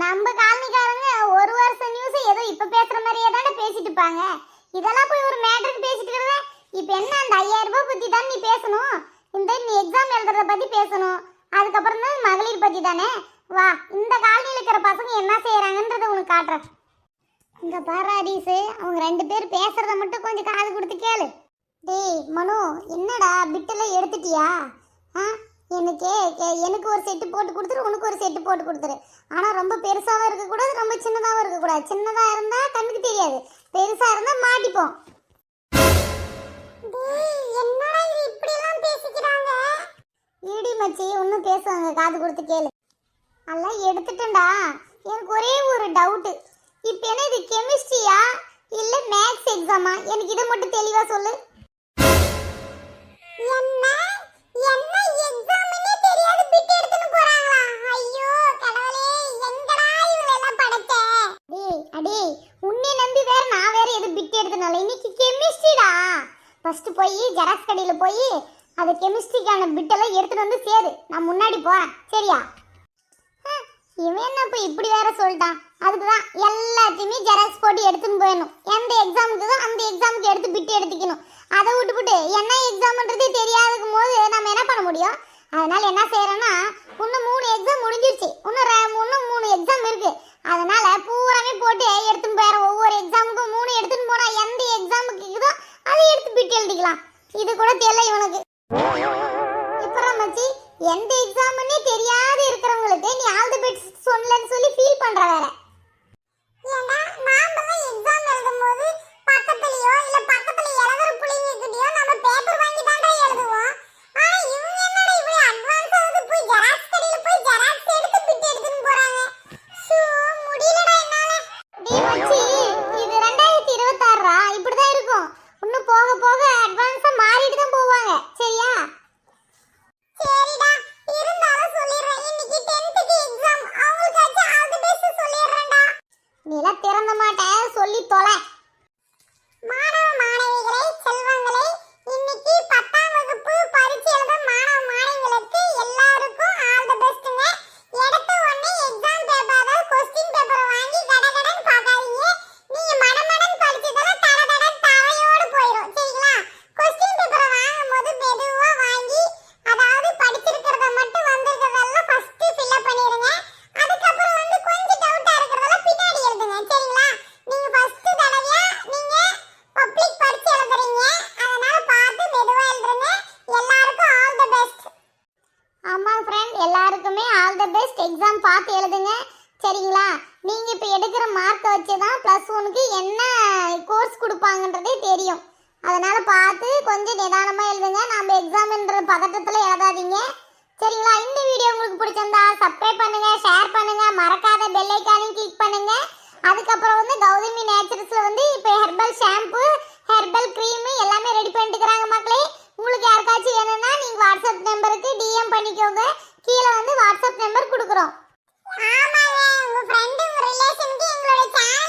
நம்ம காலனிக்காரங்க ஒரு வருஷம் நியூஸ் ஏதோ இப்ப பேசுற மாதிரியே தானே பேசிட்டு இருப்பாங்க. இதெல்லாம் போய் ஒரு மேட்டருக்கு பேசிட்டு இருக்கிறத இப்ப என்ன அந்த 5000 ரூபாய் பத்தி தான் நீ பேசணும். இந்த நீ எக்ஸாம் எழுதுறத பத்தி பேசணும். அதுக்கப்புறம் தான் மகளிர் பத்தி தானே. வா இந்த காலனியில் இருக்கிற பசங்க என்ன செய்யறாங்கன்றத உனக்கு காட்டுறேன். இங்க பாரு ஹரிசு, அவங்க 2 பேர் பேசுறத மட்டும் கொஞ்சம் காது கொடுத்து கேளு. டேய் மனு, என்னடா பிட்டெல்லாம் எடுத்துட்டியா? எனக்கு ஒரு செட்டு போட்டு கொடுத்துரு, உனக்கு ஒரு செட்டு போட்டு கொடுத்துரு. ஆனால் ரொம்ப பெருசாகவும் இருக்கக்கூடாது, ரொம்ப சின்னதாகவும் இருக்கக்கூடாது. சின்னதாக இருந்தால் கண்ணுக்கு தெரியாது, பெருசாக இருந்தால் மாட்டிப்போம். இடி மச்சி ஒன்றும் பேசுவாங்க, காது கொடுத்து கேளு. எல்லாம் எடுத்துட்டேன்டா. எனக்கு ஒரே ஒரு டவுட்டு, இப்போ என்ன இது கெமிஸ்ட்ரியா இல்லை மேக்ஸ் எக்ஸாமா? எனக்கு இதை மட்டும் தெளிவாக சொல்லு. ஃபர்ஸ்ட் போய் ஜெராக்ஸ் கடையில் போய் அது கெமிஸ்ட்ரிக்கான பிட்டெல்லாம் எடுத்துட்டு வந்து சேரு, நான் முன்னாடி போறேன், சரியா? இவன் என்ன இப்போ இப்படி வேற சொல்லிட்டான். அதுக்கு தான் எல்லாத்தையுமே ஜெராக்ஸ் போட்டு எடுத்துன்னு போயிடணும். எந்த எக்ஸாமுக்கு தான் அந்த எக்ஸாமுக்கு எடுத்து பிட்டு எடுத்துக்கணும். அதை விட்டுவிட்டு என்ன எக்ஸாம்ன்றதே தெரியாதுக்கும் போது நம்ம என்ன பண்ண முடியும்? அதனால என்ன செய்யறேன்னா, இன்னும் 3 எக்ஸாம் முடிஞ்சிருச்சு, இன்னும் 3 எக்ஸாம் இருக்கு. அதனால பூராமே போட்டு எடுத்துன்னு போயிடுறேன். ஒவ்வொரு எக்ஸாமுக்கும் 3 எடுத்துன்னு போனா எந்த எக்ஸாமுக்கு இருக்குதோ அதை எடுத்து பிட்டு எழுதிக்கலாம். இது கூட தெரியல இவனுக்கு. இப்பறம் மச்சி, எந்த எக்ஸாம்னே தெரியாது இருக்கிறவங்களுக்கு நீ ஆல் தி பெஸ்ட் சொல்லலன்னு சொல்லி ஃபீல் பண்ற வேற. ஏன்னா நாமலாம் எக்ஸாம் எழுதும்போது பக்கத்துலயோ இல்ல பக்கத்துல எழுதுற புள்ளைங்ககிட்டயோ நம்ம பேப்பர் வாங்கி தான்டா எழுதுவோம். ஆனா இவங்க என்னடா இப்படி அட்வான்ஸா வந்து போய் ஜெராக்ஸ் கடையில போய் ஜெராக்ஸ் எடுத்து பிட் எடுத்துன்னு போறாங்க. சோ முடியலடா என்னால. டேய் மச்சி, இது 2026 இப்படி தான் இருக்கும். இன்னும் போக போக அட்வான்ஸா மாறிட்டு தான் போவாங்க, சரியா? சரிடா, இருந்தாலும் சொல்லிறேன். இன்னைக்கு 10th எக்ஸாம், அவங்களுக்கு ஆல் தி பெஸ்ட் சொல்லிறேன்டா. நீல திறந்த மாட்டே, சொல்லி தொலை. மாணவ மாணவிகளே, செல்வங்களே, இன்னைக்கு 10ஆம் வகுப்பு பரீட்சை எழுத மாணவ மாணவிகளுக்கு எல்லாருக்கும் ஆல் தி பெஸ்ட்ங்க. எடுத்த உடனே எக்ஸாம் பேப்பர் அதாவது क्वेश्चन பேப்பரை வாங்கி கடகடன் பார்க்காதீங்க. நீங்க மடமடன் படிச்சதெல்லாம் தடதடன் தவையோடு போயிடும், சரிங்களா? क्वेश्चन பேப்பரை வாங்கும்போது மெதுவா வாங்கி அதாவது படிச்சிருக்கிறத மட்டும் வந்திருக்கிறதெல்லாம் ஃபர்ஸ்ட் ஃபில் அப் பண்ணிடுங்க. அதுக்கப்புறம் வந்து கொஞ்சம் டவுட்டா இருக்கிறதெல்லாம் பின்னாடி எழுதுங்க, சரிங்களா? நீங்க ஃபர்ஸ்ட் தடவையா நீங்க பப்ளிக் பரீட்சை எழுதுறீங்க, அதனால பார்த்து மெதுவா எழுதுங்க. எல்லாருக்கும் ஆல் தி பெஸ்ட். ஆமா ஃப்ரெண்ட், எல்லாருக்குமே ஆல் தி பெஸ்ட். எக்ஸாம் பார்த்து எழுதுங்க, சரிங்களா? நீங்க இப்ப எடுக்கிற மார்க்கை வச்சு தான் +1க்கு என்ன கோர்ஸ் கொடுப்பாங்கன்றதே தெரியும். அதனால பார்த்து கொஞ்சம் நிதானமா எழுதுங்க. நம்ம எக்ஸாம்ன்ற பதட்டத்துல எழுதாதீங்க, சரிங்களா? இந்த வீடியோ உங்களுக்கு பிடிச்சிருந்தா சப்ஸ்கிரைப் பண்ணுங்க, ஷேர் பண்ணுங்க, மறக்காத பெல் ஐகானையும் கிளிக் பண்ணுங்க. அதுக்கப்புறம் வந்து கௌதமி நேச்சர்ஸ்ல வந்து இப்போ ஹெர்பல் ஷாம்பு, ஹெர்பல் க்ரீம் எல்லாமே ரெடி பண்ணிட்டுக்கிறாங்க மக்களே. உங்களுக்கு யாருக்காச்சும் வேணும்னா நீங்க வாட்ஸ்அப் நம்பருக்கு டிஎம் பண்ணிக்கோங்க. கீழே வந்து வாட்ஸ்அப் நம்பர் கொடுக்குறோம். ஆமாங்க, உங்க ஃப்ரெண்ட் உங்க ரிலேஷனுக்கு எங்களோட சேனல்